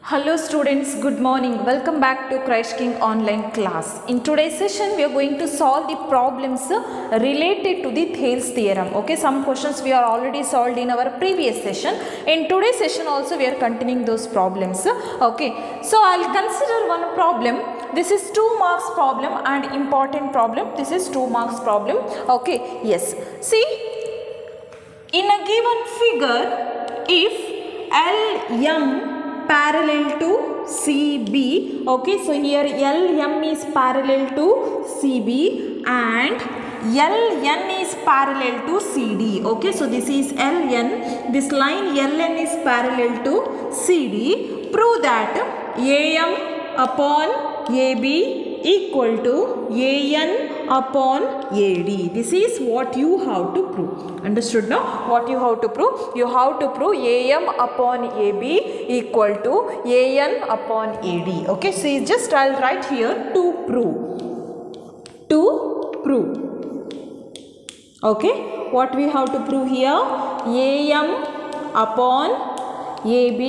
Hello students, good morning. Welcome back to Crash King online class. In today's session, we are going to solve the problems related to the Thales theorem. Okay, some questions we are already solved in our previous session. In today's session also we are continuing those problems. Okay, so I'll consider one problem. This is 2 marks problem and important problem. This is 2 marks problem. Okay, yes. See, in a given figure, if LM parallel to CB, okay, so here LM is parallel to CB and LN is parallel to CD, okay, so this is LN, this line LN is parallel to CD. Prove that AM upon AB equal to AN upon AD. This is what you have to prove. Understood now? What you have to prove? You have to prove AM upon AB equal to AN upon AD. Okay, so just I'll write here to prove. To prove. Okay, what we have to prove here? AM upon AB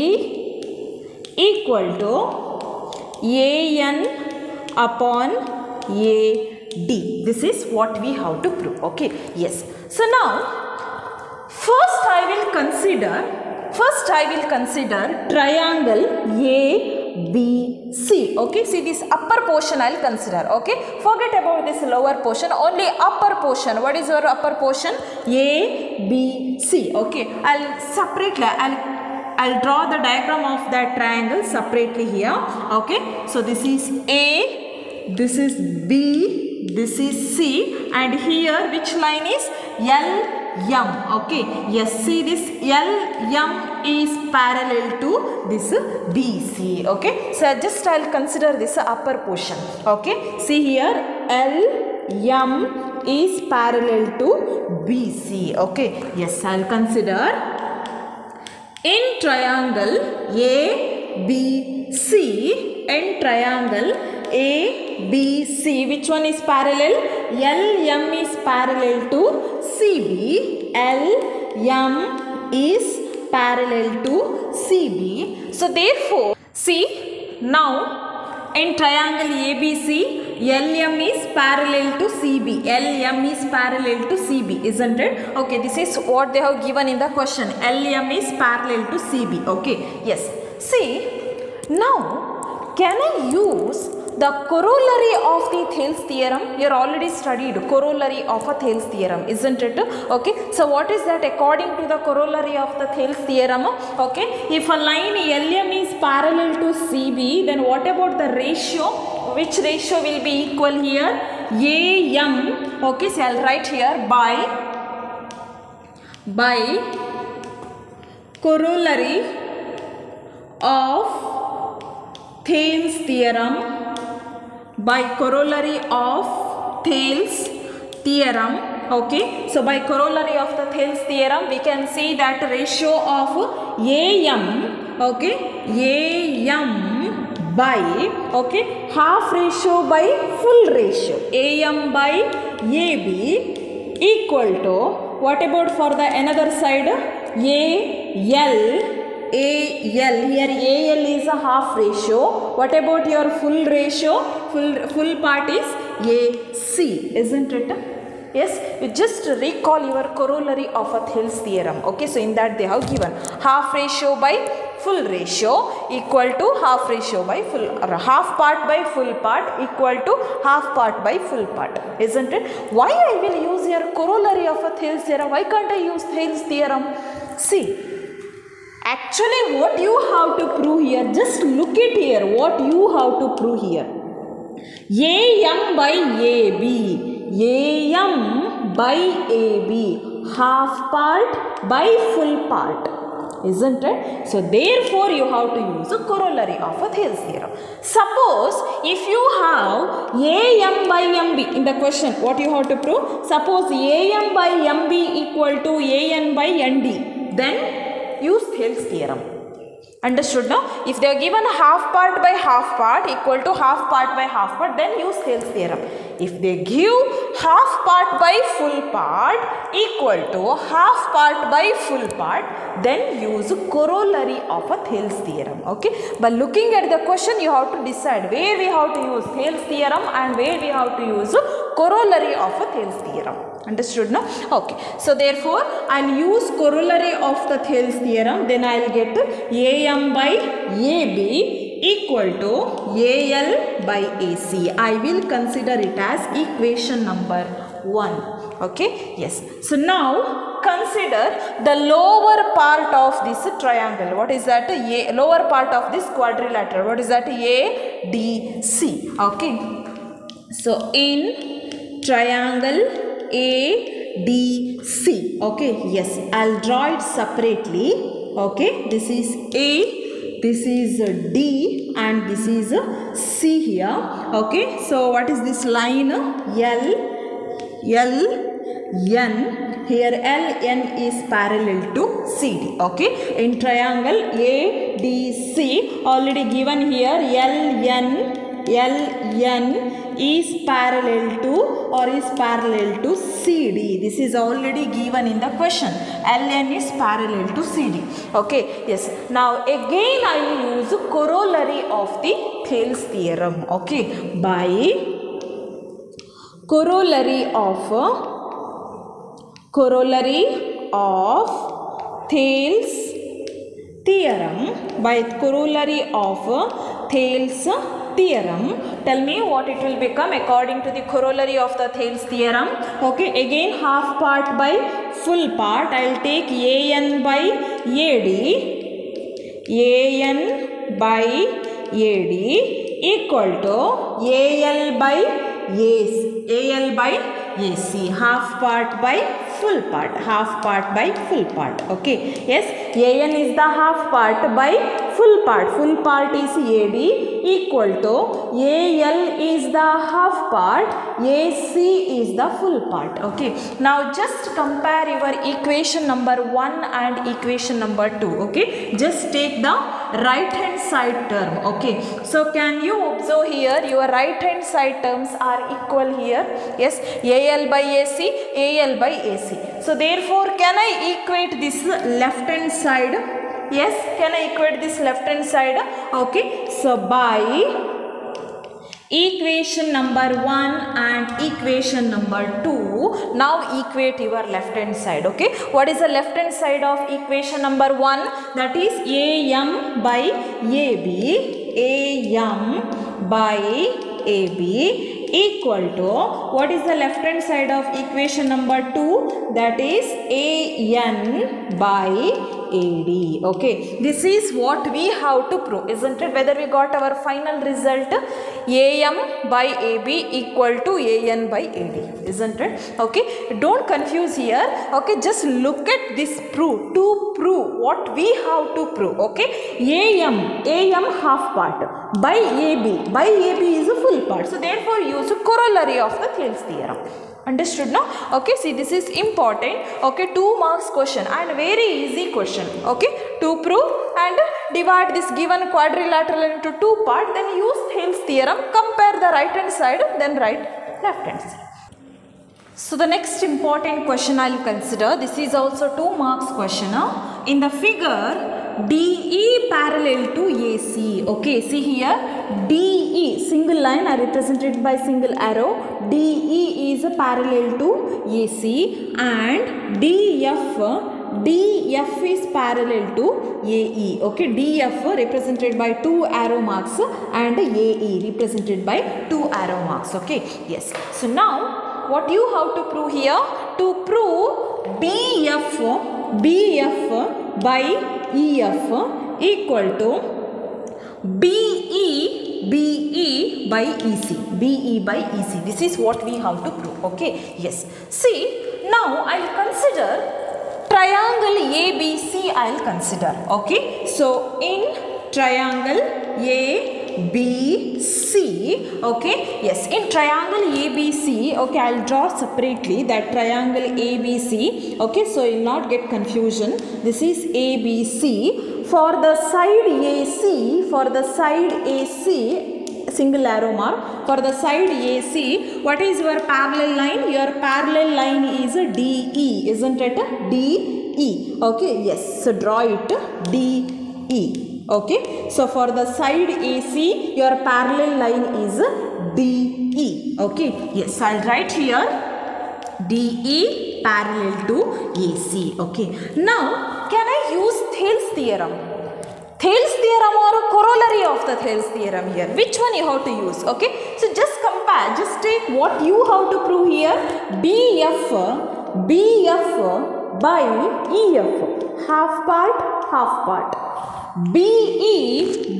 equal to AN upon AD. This is what we have to prove. Okay, yes. So now first I will consider triangle ABC. Okay, see this upper portion I will consider. Okay, forget about this lower portion, only upper portion. What is your upper portion? ABC. Okay, I'll draw the diagram of that triangle separately here. Okay, so this is A, this is B, this is C, and here which line is LM. Okay, yes, see this LM is parallel to this BC. Okay, so I'll consider this upper portion. Okay, see here LM is parallel to BC. Okay, yes, I'll consider in triangle ABC, in triangle ABC, which one is parallel? LM is parallel to CB, LM is parallel to CB. So therefore, see now in triangle ABC, LM is parallel to CB. LM is parallel to CB, isn't it? Okay, this is what they have given in the question. LM is parallel to CB. Okay, yes. See, now can I use the corollary of the Thales theorem? You already studied corollary of a Thales theorem, isn't it? Okay, so what is that according to the corollary of the Thales theorem? Okay, if a line LM is parallel to CB, then what about the ratio? Which ratio will be equal here? AM. Okay, so I'll write here by corollary of Thales theorem. By corollary of Thales theorem. Okay, so by corollary of the Thales theorem, we can see that ratio of AM. Okay, AM by, okay, half ratio by full ratio, AM by AB equal to, what about for the another side? AL, here AL is a half ratio. What about your full ratio? Full part is AC, isn't it? Yes, you just recall your corollary of a Thales theorem. Okay, so in that they have given half ratio by full ratio equal to half ratio by full, or half part by full part equal to half part by full part, isn't it? Why I will use here corollary of a Thales theorem? Why can't I use Thales theorem? See, actually what you have to prove here, just look at here what you have to prove here. AM by AB, AM by AB, half part by full part, isn't it? So therefore you have to use a corollary of a Thales theorem. Suppose if you have AM by MB in the question, what you have to prove? Suppose AM by MB equal to AN by ND, then use Thales theorem. Understood now? If they are given half part by half part equal to half part by half part, then use Thales theorem. If they give half part by full part equal to half part by full part, then use corollary of a Thales theorem. Okay, by looking at the question you have to decide where we have to use Thales theorem and where we have to use corollary of a Thales theorem. Understood now? Okay, so therefore I'll use corollary of the Thales theorem, then I'll get AM by AB equal to AL by AC. I will consider it as equation number 1. Okay, yes. So now consider the lower part of this triangle. What is that? A lower part of this quadrilateral. What is that? ADC. Okay. So in triangle ADC. Okay, yes, I'll draw it separately. Okay, this is A, this is D, and this is C here. Okay, so what is this line? N. Here LN is parallel to CD. Okay, in triangle ADC, already given here LN is parallel to or is parallel to CD. This is already given in the question. LN is parallel to CD. Okay, yes. Now again I will use corollary of the Thales theorem. Okay, by corollary of Thales theorem. By corollary of Thales theorem, tell me what it will become according to the corollary of the Thales theorem. Okay, again half part by full part. I will take AN by AD equal to AL by AC. Half part by full part. Half part by full part. Okay, yes, AN is the half part by full part. Full part is AD equal to AL is the half part, AC is the full part. Okay, now just compare your equation number 1 and equation number 2. Okay, just take the right hand side term. Okay, so can you observe here your right hand side terms are equal here? Yes, AL by AC, AL by AC. So therefore can I equate this left hand side? Yes, can I equate this left hand side? Okay, so by equation number 1 and equation number 2, now equate your left hand side. Okay, what is the left hand side of equation number 1? That is AM by AB, AM by AB equal to, what is the left hand side of equation number 2? That is AN by AD. Okay, this is what we have to prove, isn't it? Whether we got our final result AM by AB equal to AN by AD, isn't it? Okay, don't confuse here. Okay, just look at this proof to prove what we have to prove. Okay, AM half part by AB is a full part. So therefore use a corollary of the Thales theorem. Understood now? Okay, see, this is important. Okay, 2 marks question and very easy question. Okay, to prove and divide this given quadrilateral into 2 parts, then use Thales theorem, compare the right hand side, then write left hand side. So the next important question I will consider, this is also 2 marks question. In the figure, DE parallel to AC. Okay, see here, DE, single line are represented by single arrow. DE is parallel to AC and DF is parallel to AE. Okay, DF represented by 2 arrow marks and AE represented by 2 arrow marks. Okay, yes. So now what you have to prove here? To prove BF by EF equal to BE by EC. This is what we have to prove. Okay, yes. See, now I will consider triangle ABC. I will consider. Okay, so in triangle ABC, okay, yes, in triangle ABC, okay, I will draw separately that triangle ABC. Okay, so you will not get confusion. This is ABC. For the side AC, single arrow mark. For the side AC, what is your parallel line? Your parallel line is DE, isn't it? DE. Okay, yes. So draw it DE. Okay. So for the side AC, your parallel line is DE. Okay. Yes, I'll write here DE parallel to AC. Okay. Now, can I use Thales theorem? Thales theorem or a corollary of the Thales theorem here. Which one you have to use? Okay. So just compare. Just take what you have to prove here. BF by EF. Half part, half part. BE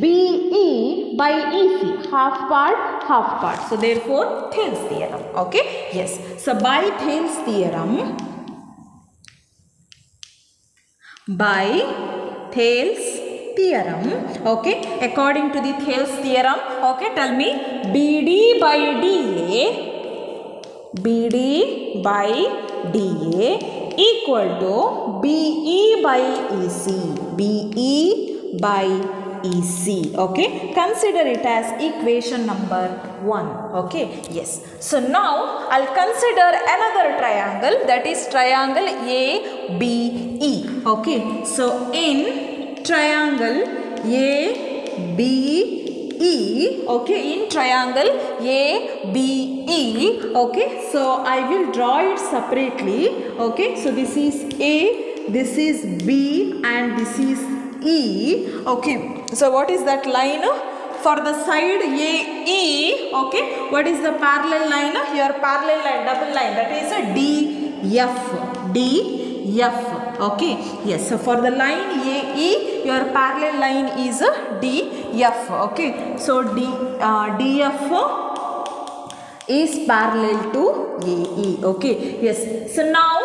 by EC. Half part, half part. So therefore Thales theorem. Okay. Yes. So by Thales theorem. By Thales theorem, okay, according to the Thales theorem, okay, tell me, BD by DA equal to BE by EC, BE by EC, okay, consider it as equation number 1, okay, yes. So now I'll consider another triangle, that is triangle ABE, okay. So in triangle ABE, okay, in triangle ABE, okay, so I will draw it separately, okay. So this is A, this is B, and this is E, okay. So what is that line? For the side AE, okay, what is the parallel line? Your parallel line, double line, that is a DF, okay, yes. So for the line AE, your parallel line is a DF, okay. So DF is parallel to AE, okay, yes. So now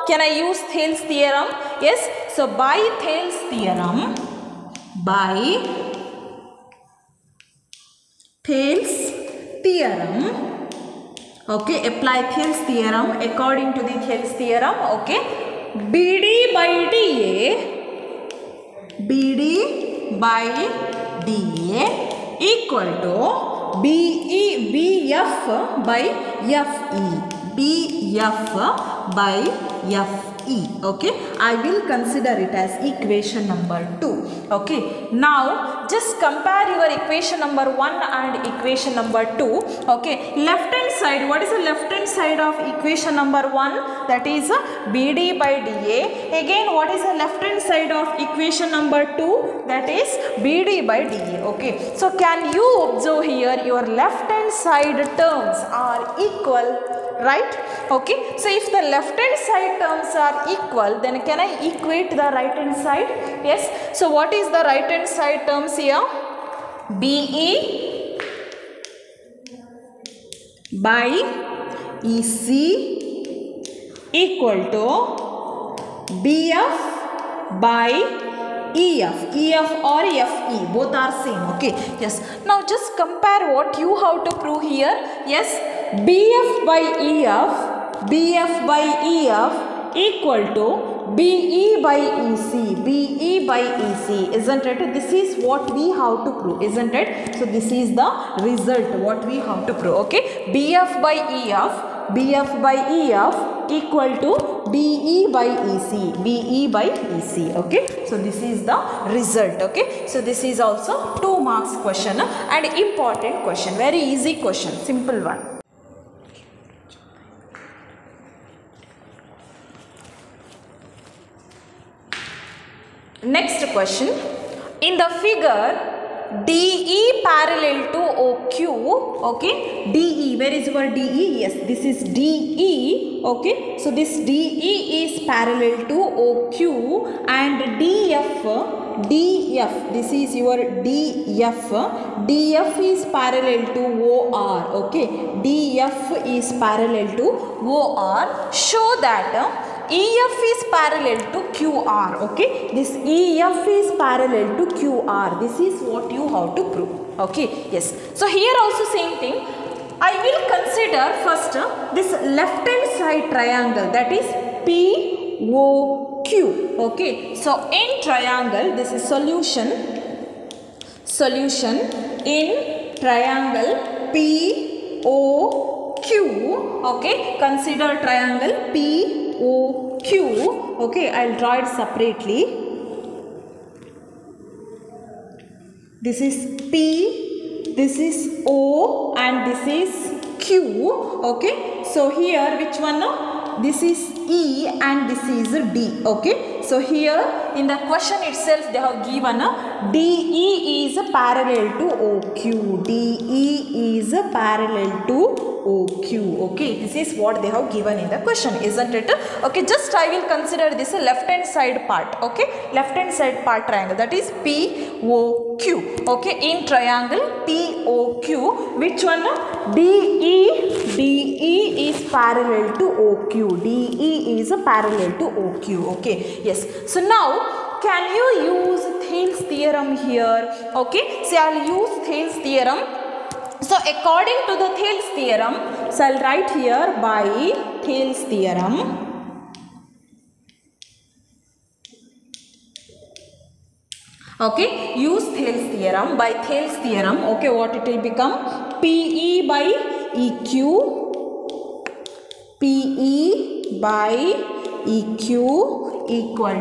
can I use Thales theorem? Yes. So by Thales theorem, okay, apply Thales theorem. According to the Thales theorem, okay, BD by DA equal to BF by FE, okay. I will consider it as equation number 2, okay. Now just compare your equation number 1 and equation number 2, okay. Left hand side, what is the left hand side of equation number 1? That is BD by DA. Again, what is the left hand side of equation number 2? That is BD by DA, okay. So can you observe here, your left hand side terms are equal, right? Okay. So if the left hand side terms are equal, then can I equate the right hand side? Yes. So what is the right hand side terms here? BE by EC equal to BF by EF or FE, both are same, okay. Yes. Now just compare what you have to prove here. Yes, BF by EF equal to BE by EC, isn't it? This is what we have to prove, isn't it? So this is the result what we have to prove, okay. BF by EF equal to BE by EC, okay. So this is the result, okay. So this is also 2 marks question and important question, very easy question, simple one. Next question, in the figure DE parallel to OQ, okay, DE, where is your DE? Yes, this is DE, okay. So this DE is parallel to OQ and DF, this is your DF is parallel to OR, okay. DF is parallel to OR, show that EF is parallel to QR, okay. This EF is parallel to QR. This is what you have to prove, okay. Yes. So here also same thing. I will consider first this left hand side triangle, that is POQ, okay. So in triangle, this is solution in triangle POQ. Okay, consider triangle POQ. Okay, I'll draw it separately. This is P, this is O, and this is Q. Okay, so here which one? This is E and this is D. Okay, so here in the question itself they have given DE is parallel to OQ. DE is parallel to OQ. Okay, this is what they have given in the question, isn't it? Okay, just I will consider this left hand side part. Okay, left hand side part triangle, that is POQ. Okay, in triangle POQ, which one? DE is parallel to OQ. DE is parallel to OQ. Okay, yes. So now can you use Thales theorem here? Okay, so I'll use Thales theorem. So according to the Thales theorem, so I'll write here by Thales theorem. Okay, use Thales theorem. By Thales theorem, okay, what it will become? PE by EQ, PE by EQ equal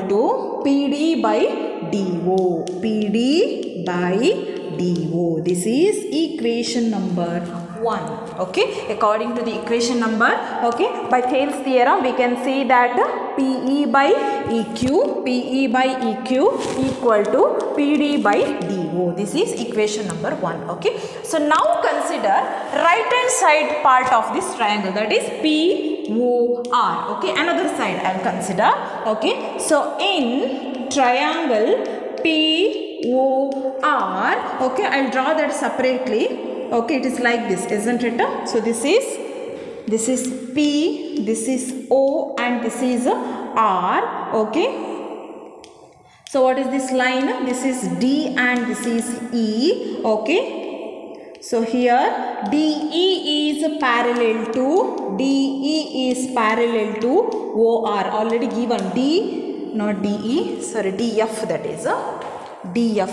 to PD by DO, PD by DO. This is equation number 1. Okay, according to the equation number, okay, by Thales theorem we can see that PE by EQ equal to PD by DO. This is equation number 1. Okay, so now consider right hand side part of this triangle, that is POR. Okay, another side I will consider. Okay, so in triangle POR, okay, I'll draw that separately. Okay, it is like this, isn't it? So this is P, this is O, and this is R. Okay, so what is this line? This is D and this is E. Okay, so here DE is parallel to OR, already given. D, not DE, sorry, DF, that is DF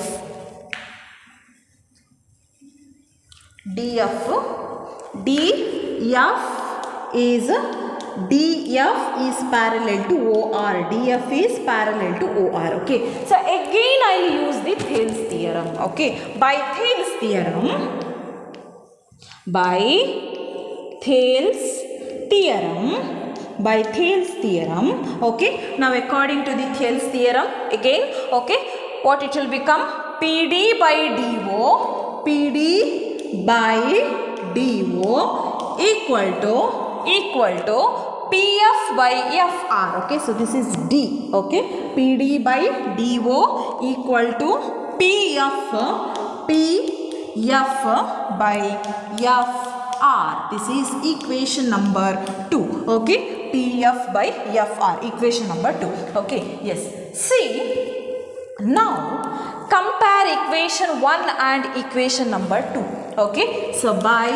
is parallel to OR. DF is parallel to OR. Okay, so again I will use the Thales theorem. Okay, by Thales theorem. Okay, now according to the Thales theorem again, okay, what it will become? PD by DO equal to PF by FR. Okay, so this is D. Okay, PD by DO equal to PF by FR. This is equation number 2. Okay, PF by FR, equation number 2. Okay, yes. See, now compare equation 1 and equation number 2. Okay, so by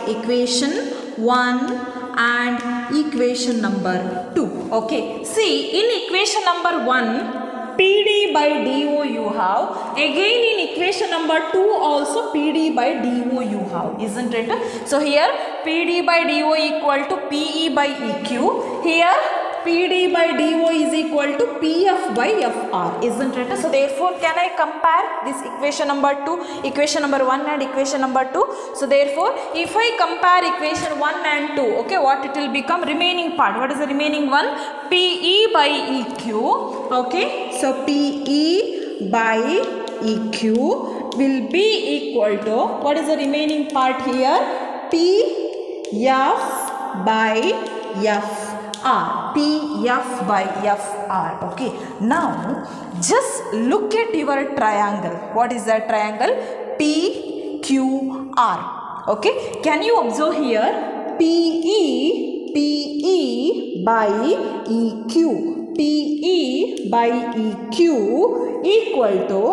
equation 1 and equation number 2. Okay, see, in equation number 1 PD by DO you have, again in equation number 2 also PD by DO you have, isn't it? So here PD by DO equal to PE by EQ, here PD by DO is equal to PF by FR, isn't it? So therefore can I compare this equation number 2, equation number 1 and equation number 2? So therefore if I compare equation 1 and 2, okay, what it will become? Remaining part, what is the remaining one? PE by EQ. Okay, so PE by EQ will be equal to, what is the remaining part here? PF by FR. PF by FR. Okay, now just look at your triangle. What is that triangle? PQR. Okay, can you observe here? PE by EQ. PE by EQ equal to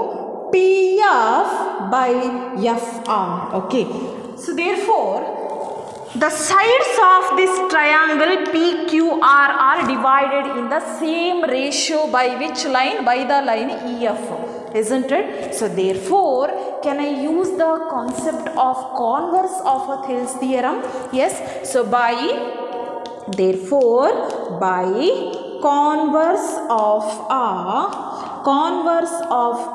PF by FR. Okay, so therefore the sides of this triangle PQR are divided in the same ratio by which line? By the line EF. isn't it? So therefore, can I use the concept of converse of a Thales theorem? Yes. So by converse of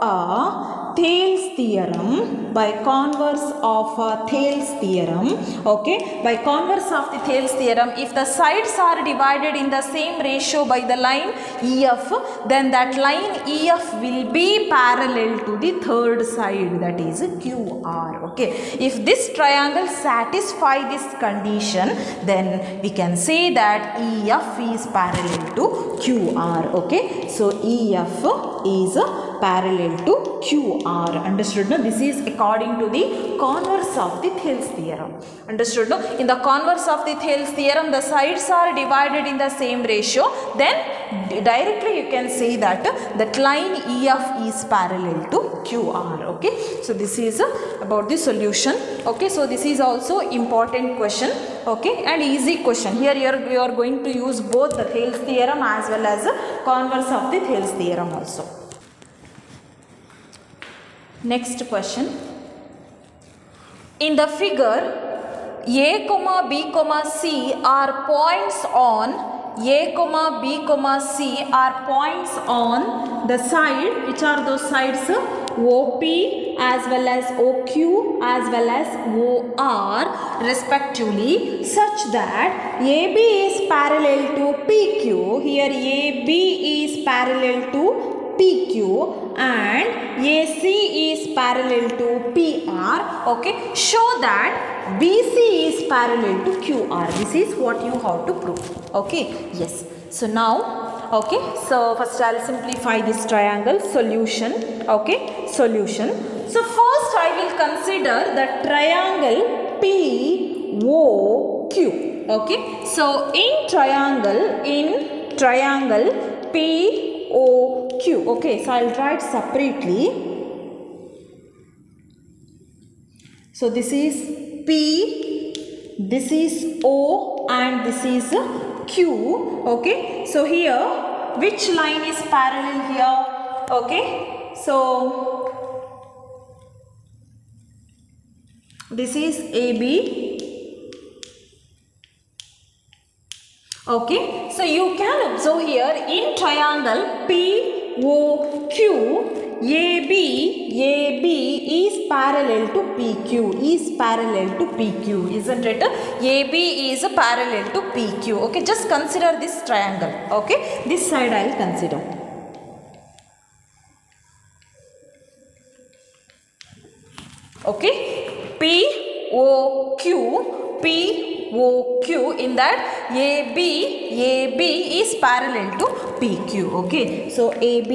a Thales theorem, by converse of a Thales theorem, okay, by converse of the Thales theorem, if the sides are divided in the same ratio by the line EF, then that line EF will be parallel to the third side, that is QR. Okay, if this triangle satisfy this condition, then we can say that EF is parallel to QR. Okay, so EF is parallel to QR. Understood? No? This is according to the converse of the Thales theorem. Understood? No? In the converse of the Thales theorem, the sides are divided in the same ratio. Then directly you can say that that line EF is parallel to QR. Okay. So this is about the solution. Okay. So this is also important question. Okay, and easy question. Here you are going to use both the Thales theorem as well as converse of the Thales theorem also. Next question. In the figure, A, B, C are points on the side. Which are those sides? OP as well as OQ as well as OR respectively, such that AB is parallel to PQ. Here AB is parallel to PQ and AC is parallel to PR. Okay, show that BC is parallel to QR. This is what you have to prove. Okay, yes. So now, okay, so first I will simplify this triangle. Solution. Okay, solution. So first I will consider the triangle POQ. Okay, so in triangle POQ. Okay, so I will draw it separately. So this is P, this is O and this is Q. Okay, so here which line is parallel here? Okay, so this is AB. Okay, so you can observe here in triangle POQ, AB is parallel to PQ, isn't it? AB is parallel to PQ. Okay, just consider this triangle. Okay, this side I will consider. Okay, POQ, in that AB is parallel to PQ. Okay, so AB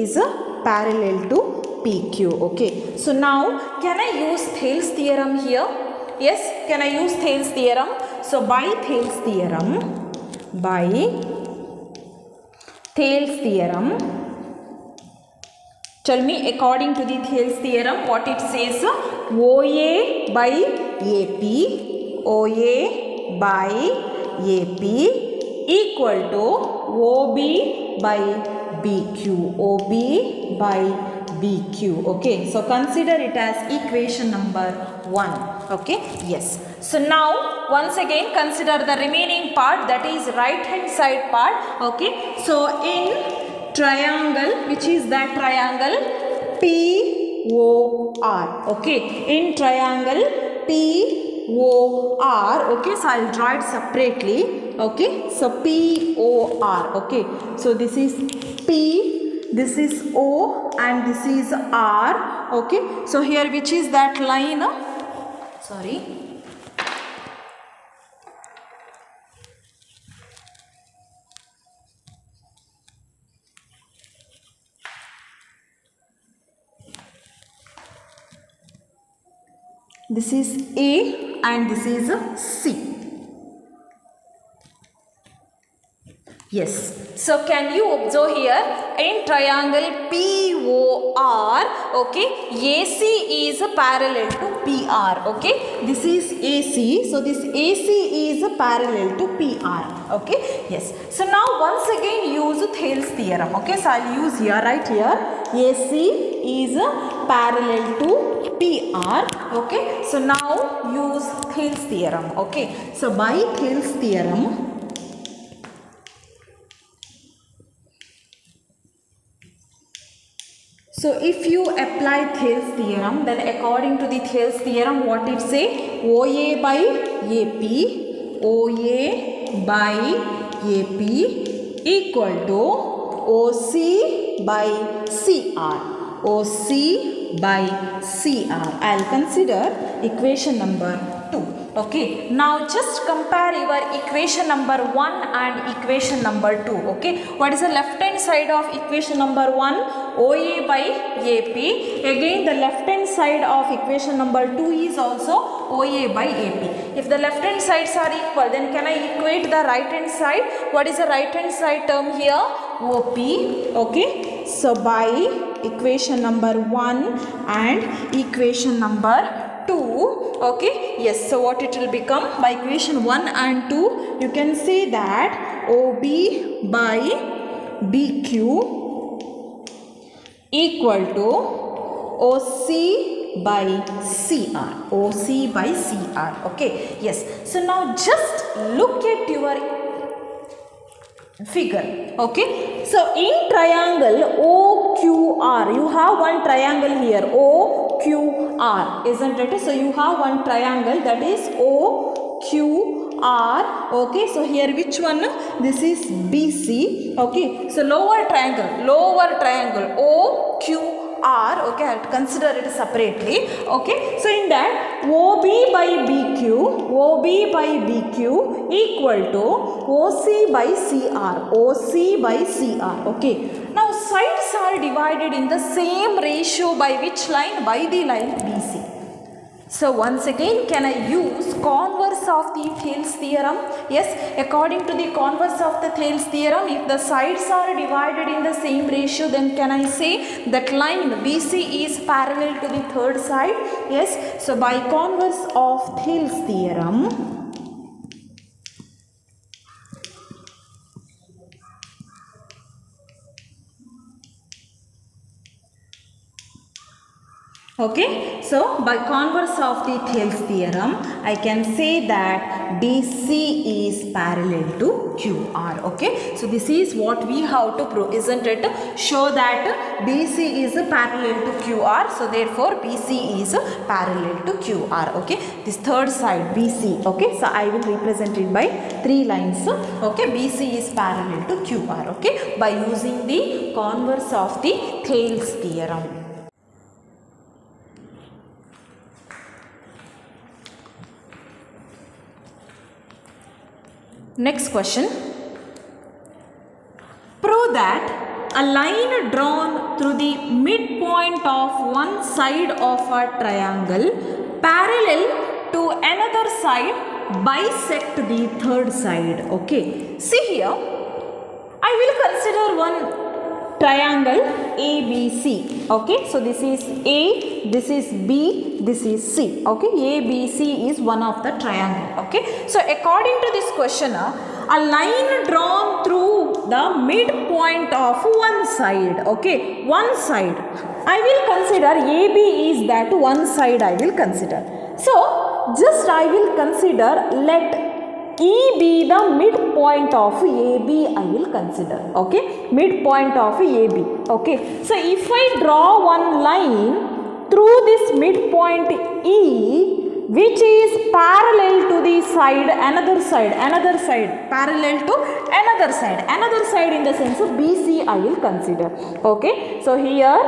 is parallel to PQ. Okay, so now can I use Thales theorem here? Yes, can I use Thales theorem? So by Thales theorem, tell me according to the Thales theorem what it says. OA by AP equal to OB by BQ. Okay, so consider it as equation number 1. Okay, yes. So now once again consider the remaining part, that is right hand side part. Okay, so in triangle, which is that triangle POR. Okay, in triangle POR. Okay, so I will draw it separately. Okay, so POR. Okay, so this is P, this is O and this is R. Okay, so here which is that line? Sorry. This is A and this is C. Yes. So can you observe here in triangle POR, okay, AC is parallel to PR. Okay, this is AC. So this AC is parallel to PR. Okay, yes. So now once again use Thales theorem. Okay, so I'll use here, right here. AC is parallel to PR. Okay, so now use Thales theorem. Okay, so by Thales theorem, so if you apply Thales theorem, then according to the Thales theorem, what it say? OA by AP, OA by AP equal to OC by CR, OC by CR. I'll consider equation number 2. Okay, now just compare your equation number 1 and equation number 2. Okay, what is the left hand side of equation number 1? OA by AP. Again, the left hand side of equation number 2 is also OA by AP. If the left hand sides are equal, then can I equate the right hand side? What is the right hand side term here? OP. Okay, so by equation number 1 and equation number 2. Okay, yes, so what it will become? By equation 1 and 2, you can say that OB by BQ equal to OC by CR, OC by CR. Okay, yes, so now just look at your figure. Okay, so in triangle OQR, you have one triangle here, OQR, isn't it? So you have one triangle, that is OQR. Okay, so here which one? This is BC. Okay, so lower triangle OQR. Okay, I have to consider it separately. Okay, so in that OB by BQ equal to OC by CR, OC by CR. Okay, now sides are divided in the same ratio by which line? By the line BC. So once again, can I use converse of the Thales theorem? Yes, according to the converse of the Thales theorem, if the sides are divided in the same ratio, then can I say that line BC is parallel to the third side? Yes, so by converse of Thales theorem, okay, so by converse of the Thales theorem, I can say that BC is parallel to QR. Okay, so this is what we have to prove, isn't it? Show that BC is parallel to QR, so therefore BC is parallel to QR. Okay, this third side BC. Okay, so I will represent it by 3 lines. Okay, BC is parallel to QR. Okay, by using the converse of the Thales theorem. Next question. Prove that a line drawn through the midpoint of one side of a triangle parallel to another side bisect the third side. Okay. See here, I will consider one triangle ABC. Okay. So this is A, this is B, this is C. Okay. ABC is one of the triangle. Okay. So according to this question, a line drawn through the midpoint of one side. Okay. One side. I will consider AB is that one side I will consider. So just I will consider, let E be the midpoint of AB I will consider. Okay. Midpoint of AB. Okay. So if I draw one line through this midpoint E, which is parallel to the side, another side, parallel to another side in the sense of BC I will consider. Okay. So here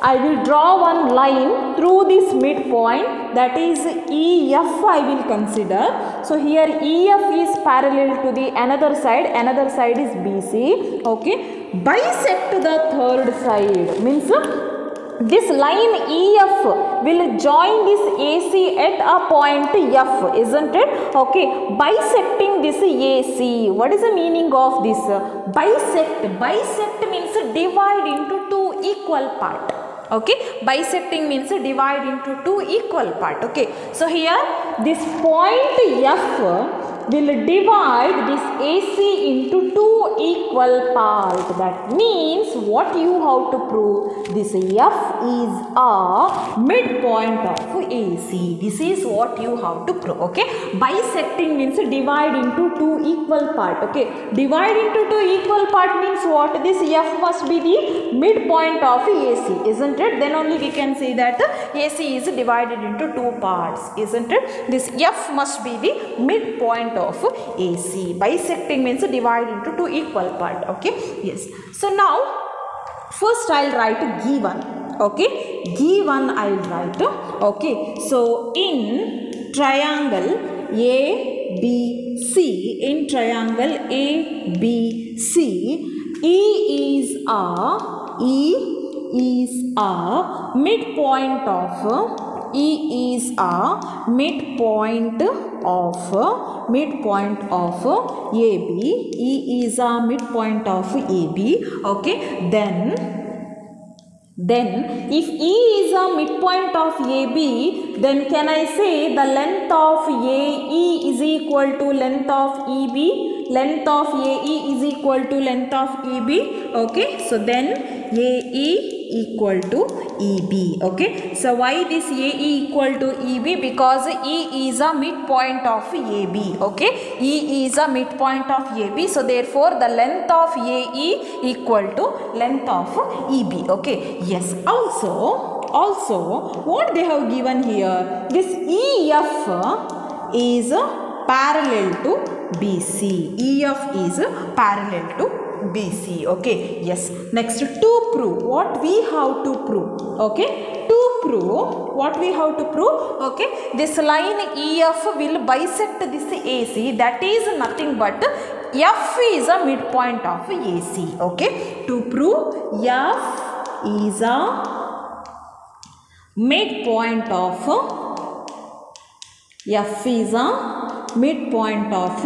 I will draw one line through this midpoint, that is EF I will consider. So here EF is parallel to the another side is BC. Okay. Bisect the third side means this line EF will join this AC at a point F, isn't it? Okay, bisecting this AC. What is the meaning of this? Bisect. Bisect means divide into two equal parts. Okay, bisecting means divide into two equal parts. Okay, so here this point F will divide this AC into two equal parts. That means what you have to prove? This F is a midpoint of AC. This is what you have to prove. Okay. Bisecting means divide into two equal parts. Okay. Divide into two equal parts means what? This F must be the midpoint of AC, isn't it? Then only we can say that AC is divided into two parts, isn't it? This F must be the midpoint of AC. Bisecting means divide into two equal parts. Okay. Yes. So now first I'll write given. Okay. Given I'll write. Okay. So in triangle ABC, in triangle ABC, E is a midpoint of AB. E is a midpoint of AB. Okay. Then if E is a midpoint of AB, then can I say the length of AE is equal to length of EB? Length of AE is equal to length of EB. Okay. So then AE equal to EB. Okay. So why this AE equal to EB? Because E is a midpoint of AB. Okay. E is a midpoint of AB. So therefore the length of AE equal to length of EB. Okay. Yes. Also what they have given here, this EF is parallel to BC. EF is parallel to BC. Okay. Yes. Next, to prove, what we have to prove? Okay. To prove, what we have to prove? Okay. This line EF will bisect this AC. That is nothing but F is a midpoint of AC. Okay. To prove F is a midpoint of F is a midpoint of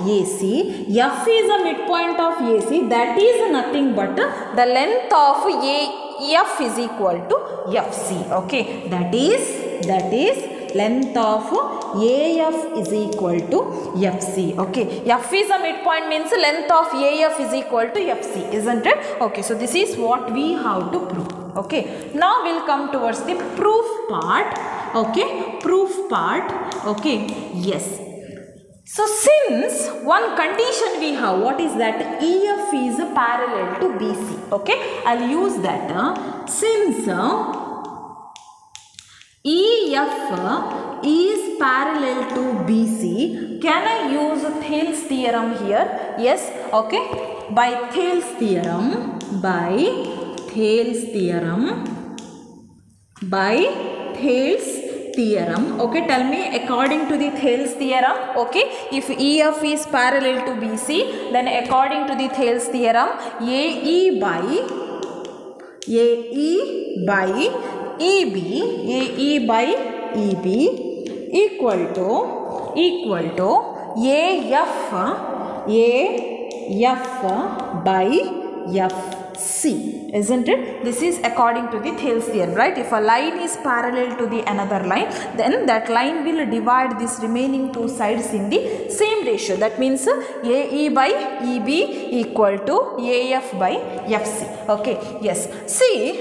AC. F is a midpoint of AC. That is nothing but the length of AF is equal to FC. Okay. That is length of AF is equal to FC. Okay. F is a midpoint means length of AF is equal to FC, isn't it? Okay. So this is what we have to prove. Okay. Now we'll come towards the proof part. Okay. Proof part. Okay. Yes. So since one condition we have, what is that? EF is parallel to BC. Okay. I'll use that. Since EF is parallel to BC, can I use Thales theorem here? Yes. Okay. By Thales theorem. Okay, tell me according to the Thales theorem. Okay, if EF is parallel to BC, then according to the Thales theorem, AE by EB equal to AF by FC, isn't it? This is according to the Thales theorem, right? If a line is parallel to the another line, then that line will divide these remaining two sides in the same ratio. That means AE by EB equal to AF by FC. Okay. Yes. See,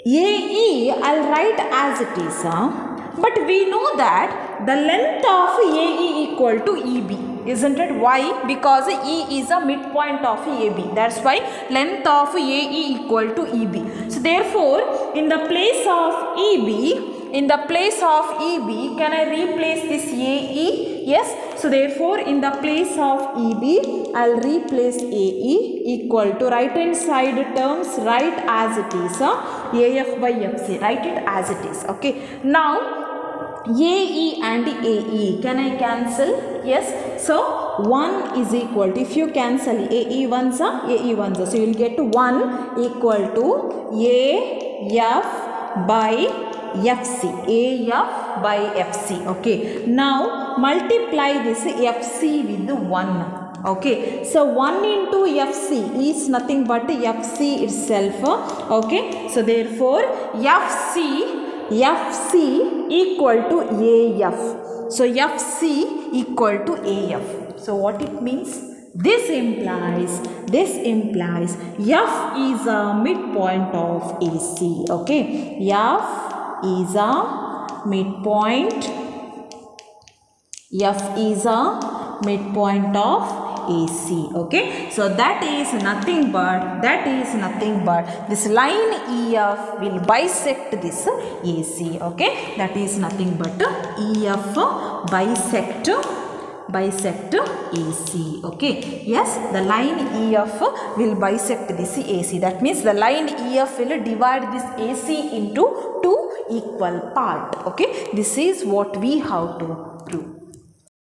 AE I'll write as it is, but we know that the length of AE equal to EB, isn't it? Why? Because E is a midpoint of AB. That's why length of AE equal to EB. So therefore, in the place of EB, can I replace this AE? Yes. So therefore, in the place of EB, I'll replace AE equal to right hand side terms, write as it is, AF by FC. Write it as it is. Okay. Now, AE and AE, can I cancel? Yes. So 1 is equal to, if you cancel AE ones, so you will get 1 equal to AF by FC. AF by FC. Okay. Now multiply this FC with 1. Okay. So 1 into FC is nothing but FC itself. Okay. So therefore FC equal to AF. So FC equal to AF. So what it means? This implies F is a midpoint of AC. Okay, F is a midpoint. F is a midpoint of AC. Okay, so that is nothing but this line EF will bisect this AC. Okay, that is nothing but EF bisect AC. Okay, yes, the line EF will bisect this AC. That means the line EF will divide this AC into two equal parts. Okay, this is what we have to